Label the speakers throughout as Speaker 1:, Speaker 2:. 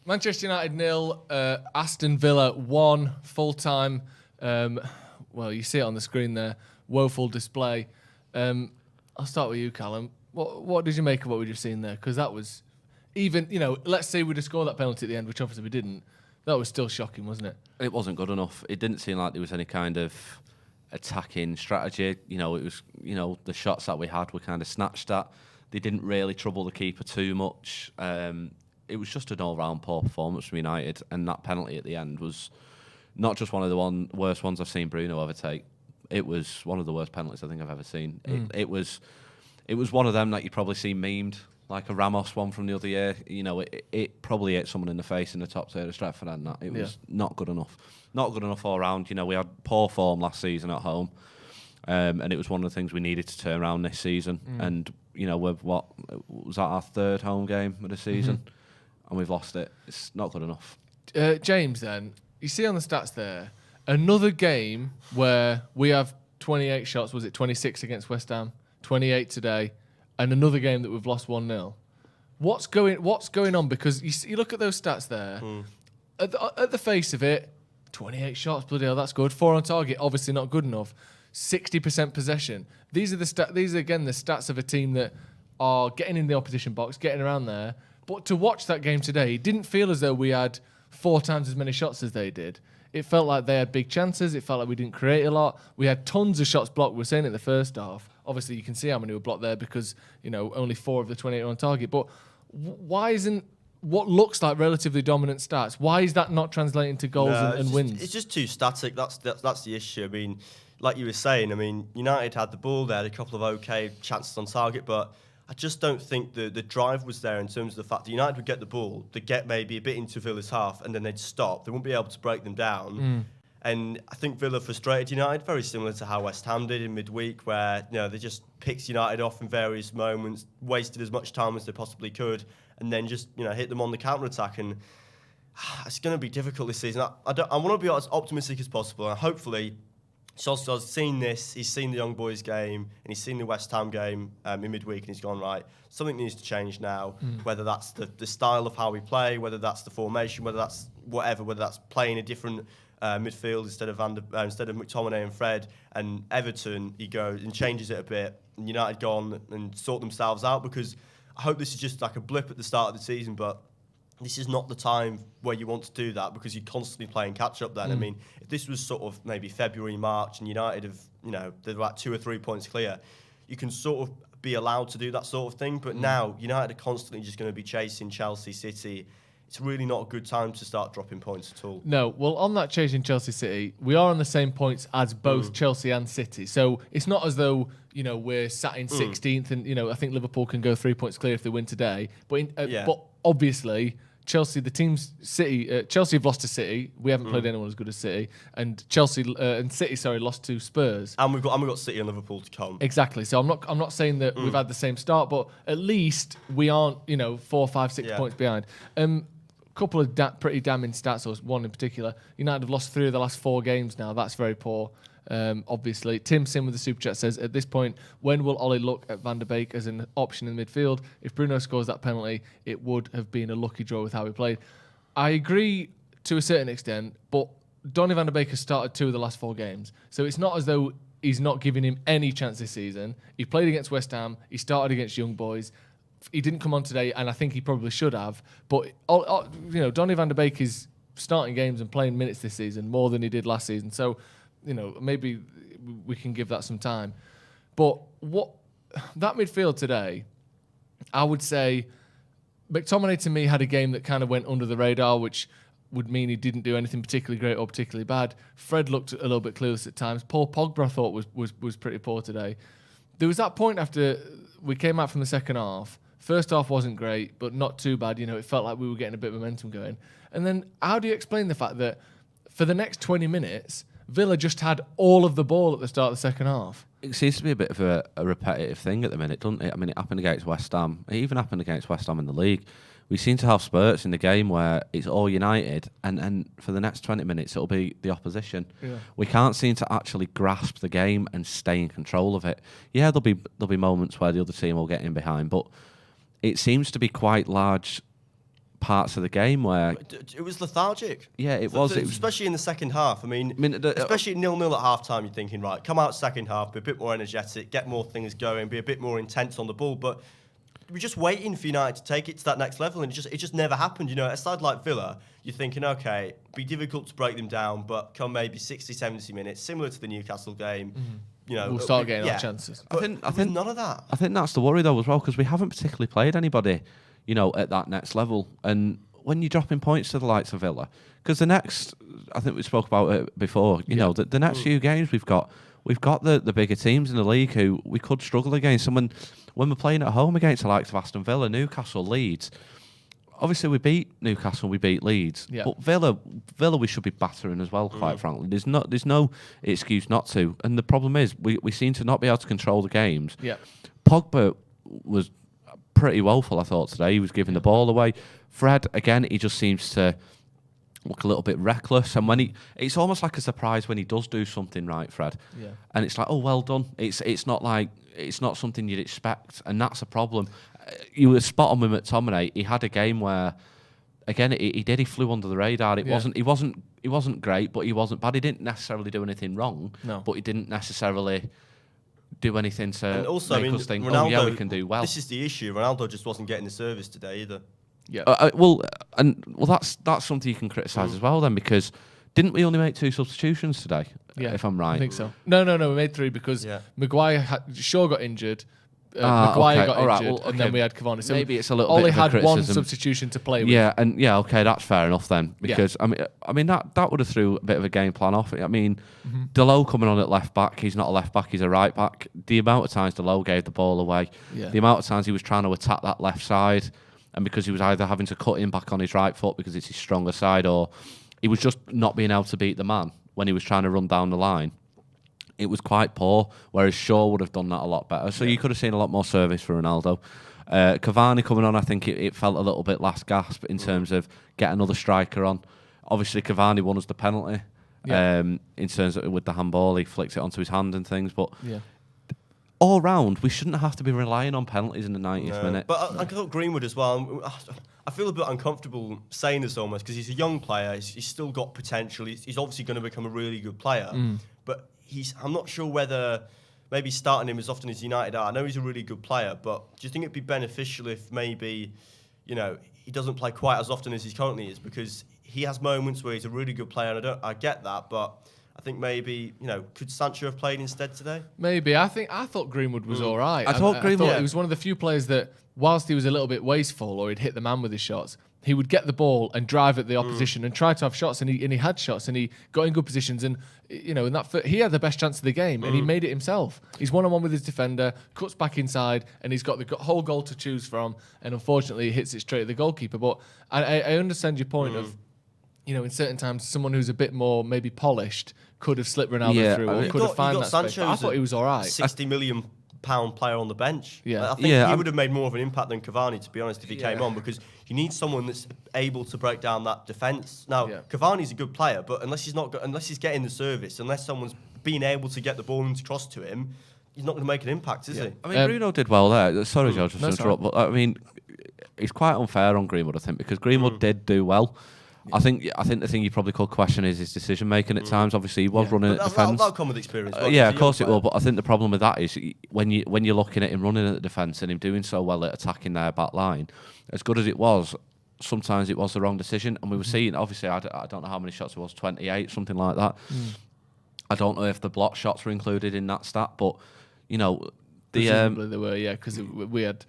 Speaker 1: Manchester United 0, Aston Villa 1, full-time. Well, you see it on the screen there. Woeful display. I'll start with you, Callum. What did you make of what we just seen there? Because that was even, let's say we'd have scored that penalty at the end, which obviously we didn't. That was still shocking, wasn't it?
Speaker 2: It wasn't good enough. It didn't seem like there was any kind of attacking strategy. It was, the shots that we had were kind of snatched at. They didn't really trouble the keeper too much. It was just an all-round poor performance from United, and that penalty at the end was not just one of the worst ones I've seen Bruno overtake. It was one of the worst penalties I think I've ever seen. It was one of them that you probably see memed, like a Ramos one from the other year. It probably hit someone in the face in the top tier of Stretford, and that it was not good enough. Not good enough all round. We had poor form last season at home, and it was one of the things we needed to turn around this season. And with what was that, our third home game of the season, and we've lost it. It's not good enough.
Speaker 1: James, then you see on the stats there, another game where we have 28 shots. Was it 26 against West Ham? 28 today, and another game that we've lost 1-0. What's going on? Because you look at those stats there. At the face of it, 28 shots, bloody hell, that's good. 4 on target, obviously not good enough. 60% possession. These are again the stats of a team that are getting in the opposition box, getting around there. But to watch that game today, it didn't feel as though we had 4 times as many shots as they did. It felt like they had big chances. It felt like we didn't create a lot. We had tons of shots blocked. We were saying it in the first half. Obviously, you can see how many were blocked there because, only 4 of the 28 were on target. But why isn't what looks like relatively dominant stats, why is that not translating to goals and wins?
Speaker 3: It's just too static. That's the issue. I mean, like you were saying, United had the ball. They had a couple of okay chances on target, but I just don't think the drive was there in terms of the fact that United would get the ball, they'd get maybe a bit into Villa's half, and then they'd stop. They wouldn't be able to break them down. And I think Villa frustrated United, very similar to how West Ham did in midweek, where they just picked United off in various moments, wasted as much time as they possibly could, and then just hit them on the counter-attack. And it's going to be difficult this season. I want to be as optimistic as possible, and hopefully Solskjaer's seen this, he's seen the Young Boys game, and he's seen the West Ham game in midweek, and he's gone, right, something needs to change now, whether that's the style of how we play, whether that's the formation, whether that's whatever, whether that's playing a different midfield instead of McTominay and Fred, and Everton, he goes and changes it a bit, and United go on and sort themselves out, because I hope this is just like a blip at the start of the season, but this is not the time where you want to do that because you're constantly playing catch-up then. I mean, if this was sort of maybe February, March, and United have, they're about 2 or 3 points clear, you can sort of be allowed to do that sort of thing. But now, United are constantly just going to be chasing Chelsea, City. It's really not a good time to start dropping points at all.
Speaker 1: No, well, on that chasing Chelsea, City, we are on the same points as both Chelsea and City. So it's not as though, we're sat in 16th and, I think Liverpool can go 3 points clear if they win today. But but obviously, Chelsea, Chelsea have lost to City. We haven't played anyone as good as City, and City lost to Spurs.
Speaker 3: And we've got City and Liverpool to come.
Speaker 1: Exactly. So I'm not saying that we've had the same start, but at least we aren't 4, 5, 6 points behind. Couple of pretty damning stats, or one in particular. United have lost 3 of the last 4 games now. That's very poor. Obviously, Tim Sim with the super chat says, at this point, when will Ollie look at Van der Beek as an option in the midfield? If Bruno scores that penalty, it would have been a lucky draw with how we played. I agree to a certain extent, but Donny van der Beek has started 2 of the last 4 games. So it's not as though he's not giving him any chance this season. He played against West Ham. He started against Young Boys. He didn't come on today, and I think he probably should have. But, Donny van der Beek is starting games and playing minutes this season more than he did last season. So, maybe we can give that some time. But that midfield today, I would say McTominay to me had a game that kind of went under the radar, which would mean he didn't do anything particularly great or particularly bad. Fred looked a little bit clueless at times. Paul Pogba, I thought, was pretty poor today. There was that point after we came out from the second half. First half wasn't great, but not too bad. It felt like we were getting a bit of momentum going. And then how do you explain the fact that for the next 20 minutes, Villa just had all of the ball at the start of the second half?
Speaker 2: It seems to be a bit of a repetitive thing at the minute, doesn't it? I mean, it happened against West Ham. It even happened against West Ham in the league. We seem to have spurts in the game where it's all United, and for the next 20 minutes, it'll be the opposition. Yeah. We can't seem to actually grasp the game and stay in control of it. Yeah, there'll be moments where the other team will get in behind, but it seems to be quite large parts of the game where
Speaker 3: it was lethargic.
Speaker 2: Yeah, it was.
Speaker 3: Especially in the second half. I mean especially 0-0 at half-time, you're thinking, right, come out second half, be a bit more energetic, get more things going, be a bit more intense on the ball. But we're just waiting for United to take it to that next level, and it just never happened. You know, a side like Villa, you're thinking, okay, be difficult to break them down, but come maybe 60, 70 minutes, similar to the Newcastle game, you know,
Speaker 1: we'll start getting our chances.
Speaker 3: I think none of that.
Speaker 2: I think that's the worry though as well, because we haven't particularly played anybody, you know, at that next level. And when you're dropping points to the likes of Villa, because the next, I think we spoke about it before, you know, the next few games we've got the bigger teams in the league who we could struggle against. And when we're playing at home against the likes of Aston Villa, Newcastle, Leeds, obviously we beat Newcastle, we beat Leeds, but Villa we should be battering as well. Quite frankly, there's no excuse not to. And the problem is we seem to not be able to control the games. Yeah, Pogba was pretty woeful, I thought, today. He was giving the ball away. Fred, again, he just seems to look a little bit reckless. And when it's almost like a surprise when he does do something right, Fred. Yeah. And it's like, oh, well done. It's not something you'd expect, and that's a problem. You were spot on with McTominay. He had a game where, again, he flew under the radar. He wasn't great, but he wasn't bad. He didn't necessarily do anything wrong. No. But he didn't necessally do anything to make us think, Ronaldo, oh yeah, we can do well.
Speaker 3: This is the issue. Ronaldo just wasn't getting the service today either.
Speaker 2: Yeah. That's something you can criticise as well then, because didn't we only make 2 substitutions today? Yeah, if I'm right.
Speaker 1: I think so. No. We made 3 because Shaw got injured. Maguire got injured, and then we had Cavani. So
Speaker 2: maybe it's a little bit of a criticism.
Speaker 1: Only had 1 substitution to play with.
Speaker 2: Yeah, okay, that's fair enough then, because I mean that would have threw a bit of a game plan off. I mean, Delo coming on at left back, he's not a left back, he's a right back. The amount of times Delo gave the ball away, the amount of times he was trying to attack that left side, and because he was either having to cut him back on his right foot because it's his stronger side, or he was just not being able to beat the man when he was trying to run down the line. It was quite poor, whereas Shaw would have done that a lot better. So you could have seen a lot more service for Ronaldo. Cavani coming on, I think it felt a little bit last gasp in terms of get another striker on. Obviously, Cavani won us the penalty in terms of with the handball. He flicked it onto his hand and things. But all round, we shouldn't have to be relying on penalties in the 90th minute.
Speaker 3: But I thought Greenwood as well. I feel a bit uncomfortable saying this almost because he's a young player. He's still got potential. He's obviously going to become a really good player. But I'm not sure whether maybe starting him as often as United are. I know he's a really good player, but do you think it'd be beneficial if maybe, you know, he doesn't play quite as often as he currently is? Because he has moments where he's a really good player, and I get that, but I think maybe, you know, could Sancho have played instead today?
Speaker 1: Maybe. I thought Greenwood was all right.
Speaker 2: I thought Greenwood
Speaker 1: he was one of the few players that, whilst he was a little bit wasteful or he'd hit the man with his shots, he would get the ball and drive at the opposition and try to have shots, and he had shots and he got in good positions, and you know, in that he had the best chance of the game and he made it himself. He's 1-on-1 with his defender, cuts back inside, and he's got the whole goal to choose from, and unfortunately he hits it straight at the goalkeeper. But I understand your point of, you know, in certain times someone who's a bit more maybe polished could have slipped Ronaldo through, or could have found that space. But I thought he was all right.
Speaker 3: £60 million player on the bench.
Speaker 1: Yeah.
Speaker 3: I think he would have made more of an impact than Cavani, to be honest, if he came on, because you need someone that's able to break down that defence. Now, Cavani's a good player, but unless he's getting the service, unless someone's being able to get the ball and cross to him, he's not going to make an impact, is he?
Speaker 2: I mean, Bruno did well there. Sorry, George, to interrupt, but I mean, it's quite unfair on Greenwood, I think, because Greenwood did do well. I think the thing you probably could question is his decision making at times. Obviously, he was running at defence.
Speaker 3: That'll come with experience.
Speaker 2: Of course it will. But I think the problem with that is when you're looking at him running at the defence and him doing so well at attacking their back line, as good as it was, sometimes it was the wrong decision. And we were seeing, obviously, I don't know how many shots it was, 28, something like that. I don't know if the block shots were included in that stat, but you know,
Speaker 1: presumably they were, because we had.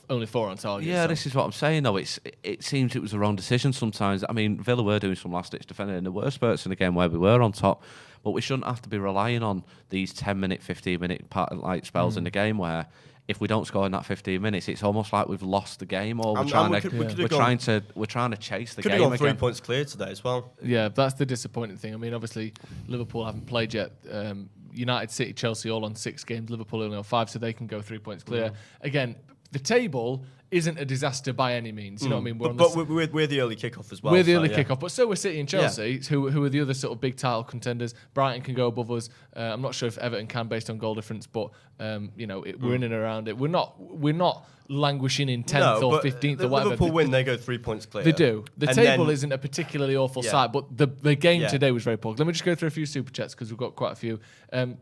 Speaker 1: Only 4 on target.
Speaker 2: Yeah, so. This is what I'm saying though. It seems it was the wrong decision sometimes. I mean, Villa were doing some last ditch defending, and there were spurts in the game where we were on top, but we shouldn't have to be relying on these 10-minute, 15-minute like spells in the game where if we don't score in that 15 minutes, it's almost like we've lost the game, or we're trying to chase the game. Could have
Speaker 3: gone 3 points clear today as well.
Speaker 1: Yeah, that's the disappointing thing. I mean, obviously Liverpool haven't played yet. United, City, Chelsea all on 6 games. Liverpool only on 5, so they can go 3 points clear. Again, the table isn't a disaster by any means. You know what I mean?
Speaker 3: We're the early kickoff as well.
Speaker 1: We're the early kickoff, but so we're City and Chelsea, who are the other sort of big title contenders. Brighton can go above us. I'm not sure if Everton can based on goal difference, but we're in and around it. We're not languishing in 10th or 15th or whatever.
Speaker 3: Liverpool win, they go 3 points clear.
Speaker 1: They do. The table isn't a particularly awful sight, but the game today was very poor. Let me just go through a few super chats because we've got quite a few. The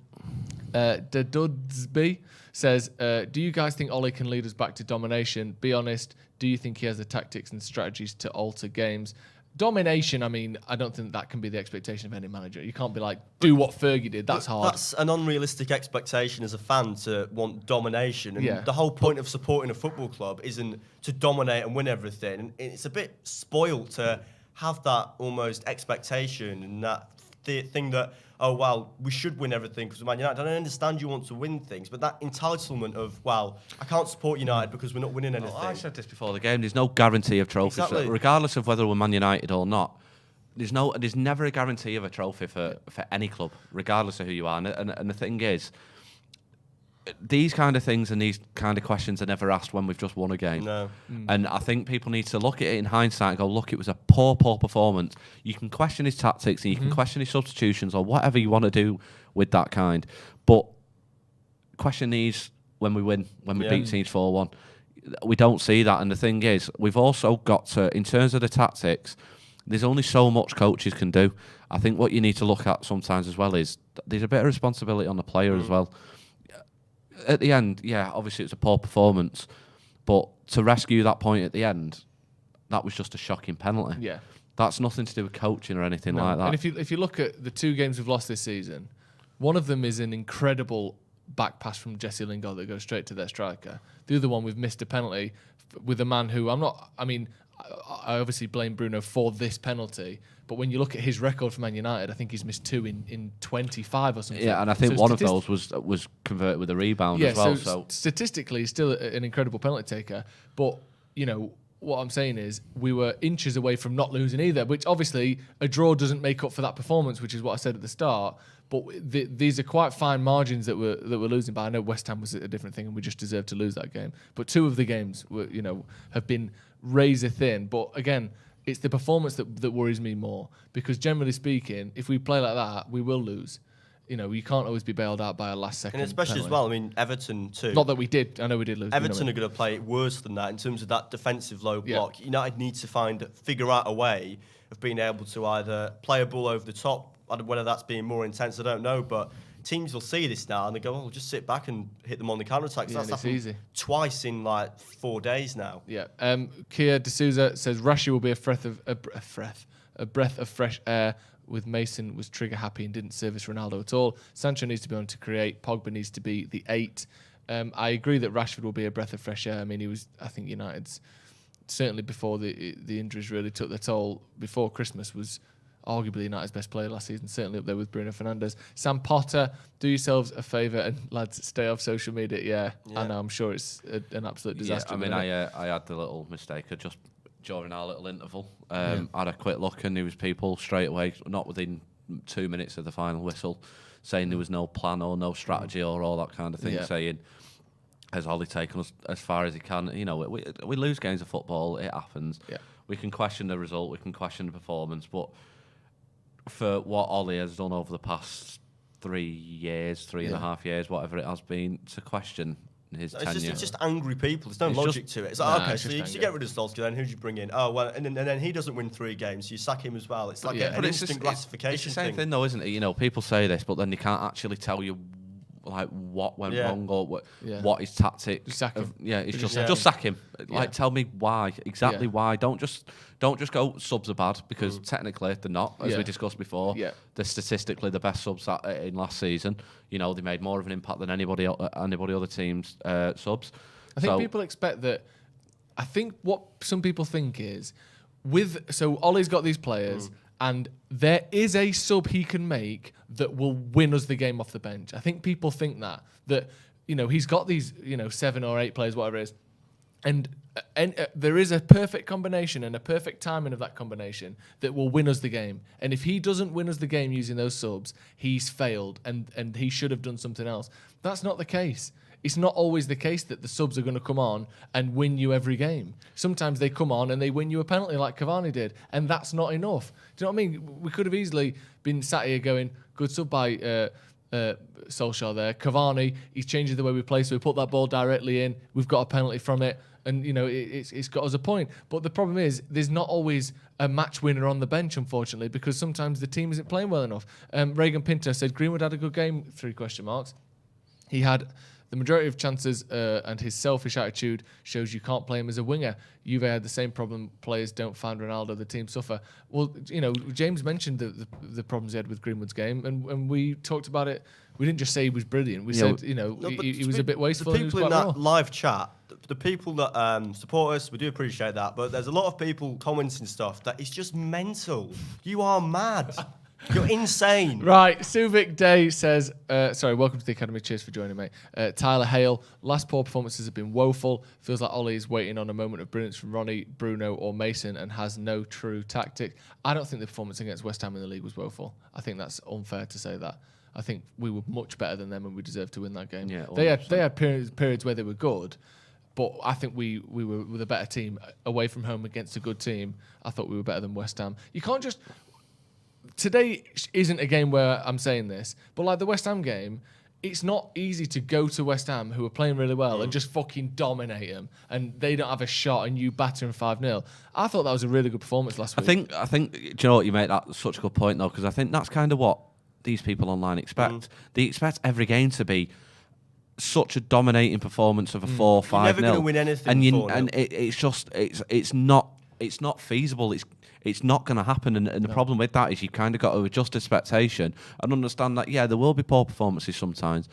Speaker 1: Dudsby says, do you guys think Ollie can lead us back to domination? Be honest, do you think he has the tactics and strategies to alter games? Domination, I mean, I don't think that can be the expectation of any manager. You can't be like, do what Fergie did. That's hard.
Speaker 3: That's an unrealistic expectation as a fan to want domination. And the whole point of supporting a football club isn't to dominate and win everything. And it's a bit spoilt to have that almost expectation and that thing that, oh, well, we should win everything because we're Man United. I understand you want to win things, but that entitlement of, well, I can't support United because we're not winning anything.
Speaker 2: Well, I said this before the game. There's no guarantee of trophies, regardless of whether we're Man United or not. There's never a guarantee of a trophy for any club, regardless of who you are. And the thing is, these kind of things and these kind of questions are never asked when we've just won a game.
Speaker 3: No.
Speaker 2: And I think people need to look at it in hindsight and go, look, it was a poor performance. You can question his tactics and you can question his substitutions or whatever you want to do with that kind. But question these when we win, when we beat teams 4-1. We don't see that. And the thing is, we've also got to, in terms of the tactics, there's only so much coaches can do. I think what you need to look at sometimes as well is there's a bit of responsibility on the player as well. At the end, obviously it's a poor performance, but to rescue that point at the end, that was just a shocking penalty.
Speaker 1: Yeah.
Speaker 2: That's nothing to do with coaching or anything like that.
Speaker 1: And if you look at the 2 games we've lost this season, one of them is an incredible back pass from Jesse Lingard that goes straight to their striker. The other one, we've missed a penalty with a man who I obviously blame Bruno for this penalty, but when you look at his record for Man United, I think he's missed 2 in 25 or something.
Speaker 2: Yeah, and I think one of those was converted with a rebound as well. So
Speaker 1: statistically, he's still an incredible penalty taker. But, what I'm saying is we were inches away from not losing either, which obviously a draw doesn't make up for that performance, which is what I said at the start. But these are quite fine margins that we're losing by. I know West Ham was a different thing and we just deserved to lose that game. But 2 of the games have been razor thin. But again, it's the performance that worries me more, because generally speaking, if we play like that, we will lose. You can't always be bailed out by a last second.
Speaker 3: And especially
Speaker 1: penalty.
Speaker 3: as well, I mean, Everton too.
Speaker 1: Not that we did. I know we did lose.
Speaker 3: Everton are going to play worse than that in terms of that defensive low block. United need to figure out a way of being able to either play a ball over the top, whether that's being more intense, I don't know, but teams will see this now and they go, "Oh, just sit back and hit them on the counter-attack."
Speaker 1: Yeah, that's easy.
Speaker 3: Twice in like 4 days now.
Speaker 1: Yeah. Kia D'Souza says Rashi will be a breath of fresh air. With Mason was trigger happy and didn't service Ronaldo at all. Sancho needs to be able to create. Pogba needs to be the 8. I agree that Rashford will be a breath of fresh air. I mean, I think United's certainly before the injuries really took their toll. Before Christmas was arguably United's best player last season, certainly up there with Bruno Fernandes. Sam Potter, do yourselves a favour and lads, stay off social media. Yeah. I know, I'm sure it's an absolute disaster.
Speaker 2: Yeah, I had the little mistake of just during our little interval, had a quick look and there was people straight away, not within 2 minutes of the final whistle, saying there was no plan or no strategy or all that kind of thing, saying, has Ollie taken us as far as he can? We lose games of football, it happens. Yeah. We can question the result, we can question the performance, but for what Ollie has done over the past 3 years, 3.5 years, whatever it has been, to question his tenure.
Speaker 3: It's just angry people. There's no logic to it. It's like, so you get rid of Solskjaer, then who do you bring in? Oh, well, and then he doesn't win 3 games, so you sack him as well. It's like an instant gratification
Speaker 2: It's the same thing though, isn't it? People say this, but then they can't actually tell you what went wrong or what his tactic.
Speaker 1: Just sack him.
Speaker 2: Just sack him. Tell me why, exactly why. Don't just go subs are bad, because technically they're not, as we discussed before. Yeah. They're statistically the best subs in last season. They made more of an impact than anybody other teams subs.
Speaker 1: I think people expect that. I think what some people think is Ollie's got these players. And there is a sub he can make that will win us the game off the bench. I think people think that he's got these 7 or 8 players, whatever it is, and there is a perfect combination and a perfect timing of that combination that will win us the game. And if he doesn't win us the game using those subs, he's failed and he should have done something else. That's not the case. it's not always the case that the subs are going to come on and win you every game. Sometimes they come on and they win you a penalty like Cavani did, and that's not enough. Do you know what I mean? We could have easily been sat here going, good sub by Solskjaer there. Cavani, he's changing the way we play, so we put that ball directly in. We've got a penalty from it. And, it's got us a point. But the problem is, there's not always a match winner on the bench, unfortunately, because sometimes the team isn't playing well enough. Reagan Pinto said, Greenwood had a good game, 3 question marks. He had the majority of chances, and his selfish attitude shows you can't play him as a winger. Juve had the same problem. Players don't find Ronaldo, the team suffer. Well, James mentioned the problems he had with Greenwood's game, and we talked about it. We didn't just say he was brilliant. We said, he was a bit wasteful.
Speaker 3: The people in that live chat, the people that support us, we do appreciate that. But there's a lot of people commenting stuff that is just mental. You are mad. You're insane.
Speaker 1: Right, Suvic Day says, welcome to the Academy. Cheers for joining, mate. Tyler Hale, last poor performances have been woeful. Feels like Ollie is waiting on a moment of brilliance from Ronnie, Bruno or Mason and has no true tactic. I don't think the performance against West Ham in the league was woeful. I think that's unfair to say that. I think we were much better than them and we deserved to win that game. Yeah, they had periods where they were good, but I think we were with a better team away from home against a good team. I thought we were better than West Ham. You can't just... Today isn't a game where I'm saying this, but like the West Ham game, it's not easy to go to West Ham, who are playing really well, and just fucking dominate them, and they don't have a shot, and you batter them 5-0. I thought that was a really good performance last week.
Speaker 2: I think. Do you know what, you make that such a good point though, because I think that's kind of what these people online expect. They expect every game to be such a dominating performance of a 4-5-0. You're
Speaker 3: never going to win anything.
Speaker 2: And it's not feasible. It's not going to happen, and the problem with that is you kind of got to adjust expectation and understand that there will be poor performances sometimes,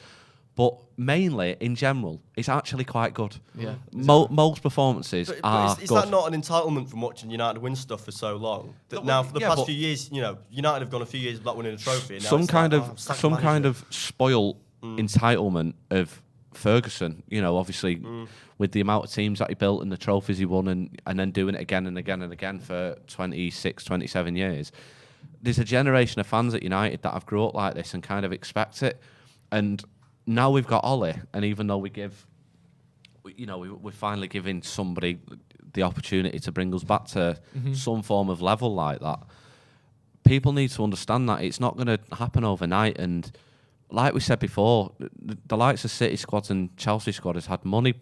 Speaker 2: but mainly in general it's actually quite good.
Speaker 1: Yeah,
Speaker 2: most performances are.
Speaker 3: Is that not an entitlement from watching United win stuff for so long? Now for the past few years, United have gone a few years without winning a trophy. And
Speaker 2: some kind of spoiled entitlement of Ferguson, obviously with the amount of teams that he built and the trophies he won and then doing it again and again and again for 26, 27 years. There's a generation of fans at United that have grew up like this and kind of expect it. And now we've got Ollie, and even though we're finally giving somebody the opportunity to bring us back to some form of level like that, people need to understand that it's not going to happen overnight. And like we said before, the likes of City squads and Chelsea squad has had money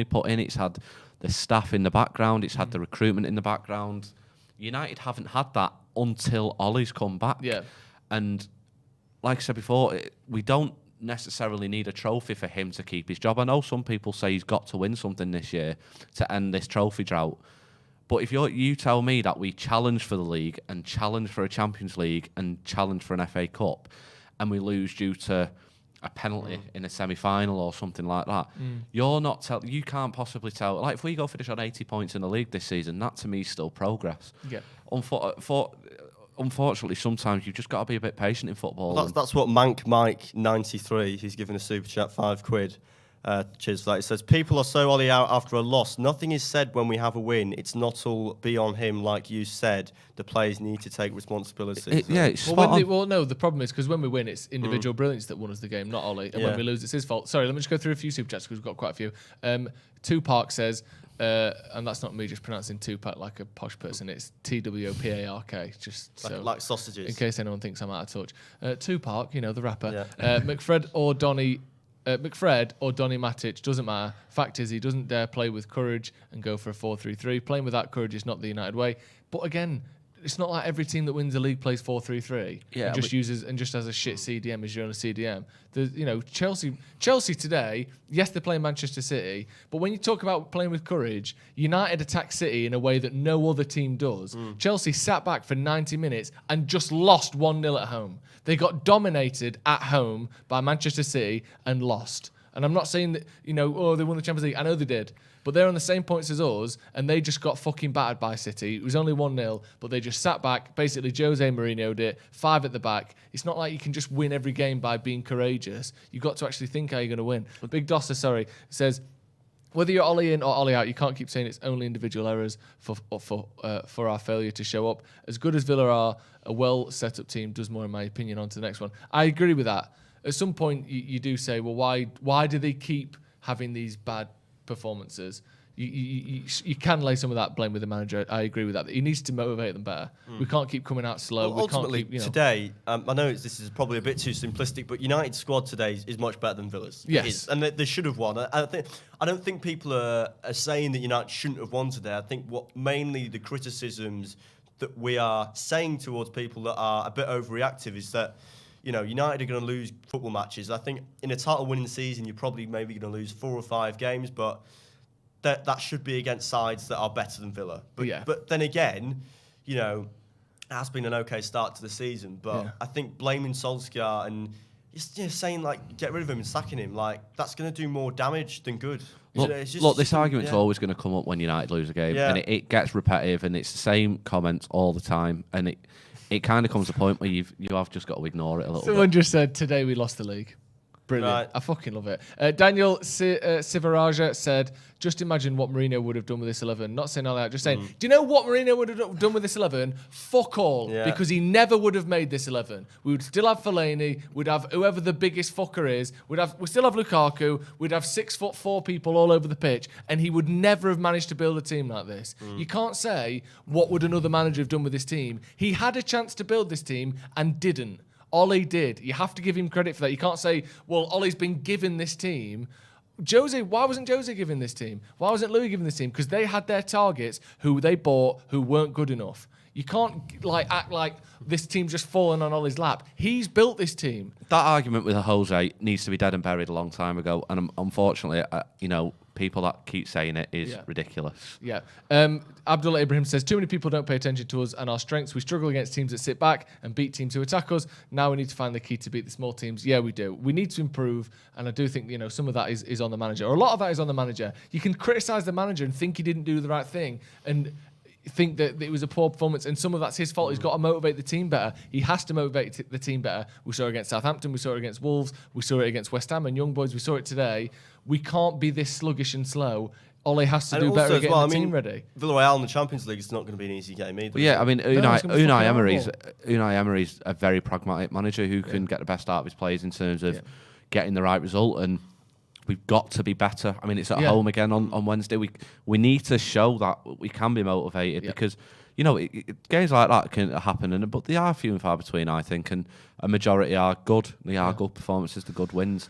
Speaker 2: put in. It's had the staff in the background. It's had the recruitment in the background. United haven't had that until Ollie's come back.
Speaker 1: Yeah.
Speaker 2: And like I said before, we don't necessarily need a trophy for him to keep his job. I know some people say he's got to win something this year to end this trophy drought. But if you tell me that we challenge for the league and challenge for a Champions League and challenge for an FA Cup, and we lose due to a penalty in a semi-final or something like that, you can't possibly tell. Like if we go finish on 80 points in the league this season, that to me is still progress.
Speaker 1: Yeah.
Speaker 2: Unfortunately, sometimes you've just got to be a bit patient in football.
Speaker 3: Well, that's what Mank Mike 93. He's given a super chat £5. Cheers for that. It says, people are so Ollie out after a loss. Nothing is said when we have a win. It's not all be on him, like you said. The players need to take responsibility.
Speaker 1: No, the problem is because when we win, it's individual brilliance that won us the game, not Ollie. And when we lose, it's his fault. Sorry, let me just go through a few super chats because we've got quite a few. Tupac says, and that's not me just pronouncing Tupac like a posh person. It's TWOPARK, just
Speaker 3: like sausages.
Speaker 1: In case anyone thinks I'm out of touch. Tupac, the rapper. Yeah. McFred or Donny Matic, doesn't matter. Fact is, he doesn't dare play with courage and go for a 4-3-3. Playing without courage is not the United way. But again, it's not like every team that wins the league plays 4-3-3. Yeah, and just has a shit CDM as your only CDM. Chelsea today, yes, they're playing Manchester City, but when you talk about playing with courage, United attack City in a way that no other team does. Chelsea sat back for 90 minutes and just lost 1-0 at home. They got dominated at home by Manchester City and lost. And I'm not saying that, they won the Champions League. I know they did. But they're on the same points as us, and they just got fucking battered by City. It was only 1-0, but they just sat back. Basically, Jose Mourinho'd it, 5 at the back. It's not like you can just win every game by being courageous. You've got to actually think how you're going to win. Big Dosser, says, whether you're Ollie in or Ollie out, you can't keep saying it's only individual errors for our failure to show up. As good as Villa are, a well-set-up team does more, in my opinion. On to the next one. I agree with that. at some point you do say, well, why do they keep having these bad performances? You can lay some of that blame with the manager. I agree with that. He needs to motivate them better. We can't keep coming out slow.
Speaker 3: Well, ultimately, today, I know this is probably a bit too simplistic, but United's squad today is much better than Villa's.
Speaker 1: Yes.
Speaker 3: And they should have won. I don't think people are saying that United shouldn't have won today. I think what mainly the criticisms that we are saying towards people that are a bit overreactive is that, United are going to lose football matches. I think in a title-winning season, you're probably maybe going to lose 4 or 5 games, but that should be against sides that are better than Villa. But then again, it has been an okay start to the season. But I think blaming Solskjaer and just saying, get rid of him and sacking him, that's going to do more damage than good.
Speaker 2: Look, this argument's always going to come up when United lose a game. And it gets repetitive, and it's the same comments all the time. And it kind of comes to a point where you have just got to ignore it a little bit.
Speaker 1: Someone just said, today we lost the league. Brilliant. Right. I fucking love it. Daniel Sivaraja said, just imagine what Mourinho would have done with this 11. Not saying all that, just saying, do you know what Mourinho would have done with this 11? Fuck all. Yeah. Because he never would have made this 11. We would still have Fellaini. We'd have whoever the biggest fucker is. We'd still have Lukaku. We'd have 6'4" people all over the pitch. And he would never have managed to build a team like this. You can't say, what would another manager have done with this team? He had a chance to build this team and didn't. Ollie did. You have to give him credit for that. You can't say, well, Ollie's been given this team. Why wasn't Jose given this team? Why wasn't Louis given this team? Because they had their targets who they bought who weren't good enough. You can't act like this team's just fallen on Ollie's lap. He's built this team. That
Speaker 2: argument with Jose needs to be dead and buried a long time ago. And unfortunately, people that keep saying it is ridiculous.
Speaker 1: Yeah. Abdullah Ibrahim says, too many people don't pay attention to us and our strengths. We struggle against teams that sit back and beat teams who attack us. Now we need to find the key to beat the small teams. Yeah, we do. We need to improve. And I do think, some of that is on the manager. Or a lot of that is on the manager. You can criticise the manager and think he didn't do the right thing. And think that it was a poor performance, and some of that's his fault. He's got to motivate the team better. He has to motivate the team better. We saw it against Southampton. We saw it against Wolves. We saw it against West Ham and Young Boys. We saw it today. We can't be this sluggish and slow. Ole has to do better at getting the team ready.
Speaker 3: Villarreal in the Champions League is not going to be an easy game either.
Speaker 2: Yeah, I mean, Unai Emery's a very pragmatic manager who can get the best out of his players in terms of getting the right result, and we've got to be better. I mean, it's at home again on Wednesday. We need to show that we can be motivated because, games like that can happen, but they are few and far between, I think, and a majority are good. They are good performances, the good wins.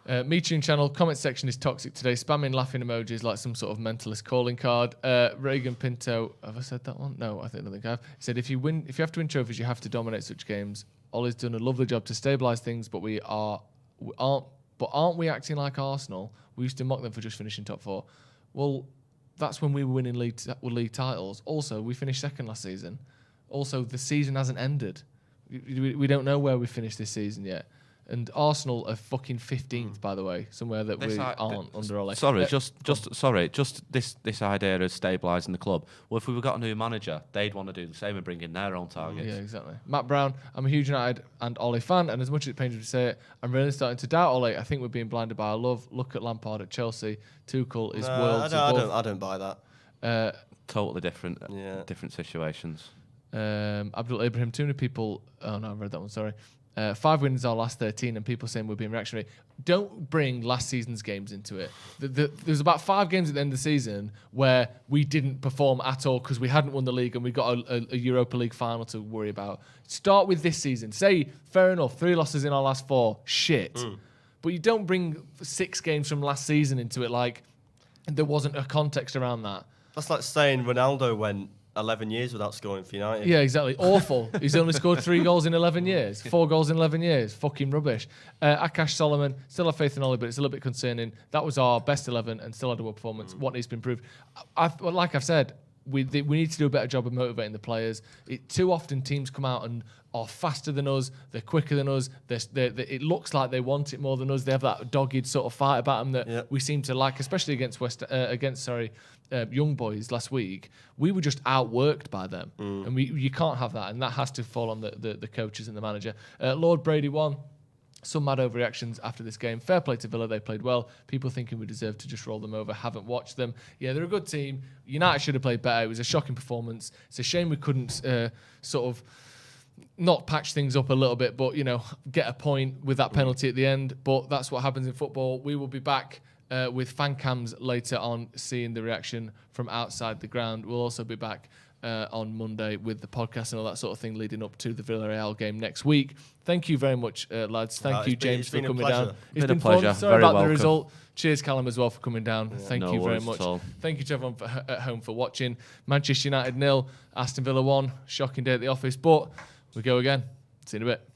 Speaker 1: Metune channel, comment section is toxic today. Spamming laughing emojis like some sort of mentalist calling card. Reagan Pinto, have I said that one? No, I don't think I have. He said, if you have to win trophies, you have to dominate such games. Ollie's done a lovely job to stabilise things, but aren't we acting like Arsenal? We used to mock them for just finishing top 4. Well, that's when we were winning league titles. Also, we finished second last season. Also, the season hasn't ended. We don't know where we finished this season yet. And Arsenal are fucking 15th, by the way, somewhere that we aren't under Ole.
Speaker 2: Sorry, just this idea of stabilising the club. Well, if we got a new manager, they'd want to do the same and bring in their own targets.
Speaker 1: Yeah, exactly. Matt Brown, I'm a huge United and Ole fan, and as much as it pains me to say it, I'm really starting to doubt Ole. I think we're being blinded by our love. Look at Lampard at Chelsea. Tuchel is worlds above.
Speaker 3: I don't buy that.
Speaker 2: Totally different situations.
Speaker 1: Abdul Ibrahim, too many people... Oh, no, I read that one, sorry. 5 wins our last 13 and people saying we're being reactionary. Don't bring last season's games into it. There's about 5 games at the end of the season where we didn't perform at all because we hadn't won the league and we got a Europa League final to worry about. Start with this season. Say, fair enough, 3 losses in our last 4. Shit. But you don't bring 6 games from last season into it like there wasn't a context around that.
Speaker 3: That's like saying Ronaldo went 11 years without scoring for United.
Speaker 1: Yeah, exactly. Awful. He's only scored 3 goals in 11 years. 4 goals in 11 years. Fucking rubbish. Akash Solomon, still have faith in Oli, but it's a little bit concerning. That was our best 11 and still had a good performance. What needs to be improved? Like I've said, we need to do a better job of motivating the players. Too often teams come out and are faster than us, they're quicker than us, it looks like they want it more than us. They have that dogged sort of fight about them that we seem to like, especially against Young Boys last week. We were just outworked by them, and you can't have that, and that has to fall on the coaches and the manager. Lord Brady won. Some mad overreactions after this game. Fair play to Villa, they played well. People thinking we deserve to just roll them over, haven't watched them. Yeah, they're a good team. United should have played better. It was a shocking performance. It's a shame we couldn't not patch things up a little bit, but, get a point with that penalty at the end. But that's what happens in football. We will be back with fan cams later on, seeing the reaction from outside the ground. We'll also be back on Monday with the podcast and all that sort of thing leading up to the Villarreal game next week. Thank you very much, lads. Thank you, James, for coming down.
Speaker 2: It's been a pleasure.
Speaker 1: Fun. Sorry
Speaker 2: very
Speaker 1: about
Speaker 2: welcome.
Speaker 1: the result. Cheers, Callum, as well, for coming down.
Speaker 3: Yeah.
Speaker 1: Thank
Speaker 2: No
Speaker 1: you very
Speaker 2: worries
Speaker 1: much.
Speaker 2: at all.
Speaker 1: Thank you to everyone at home for watching. Manchester United 0, Aston Villa 1. Shocking day at the office, but we go again. See you in a bit.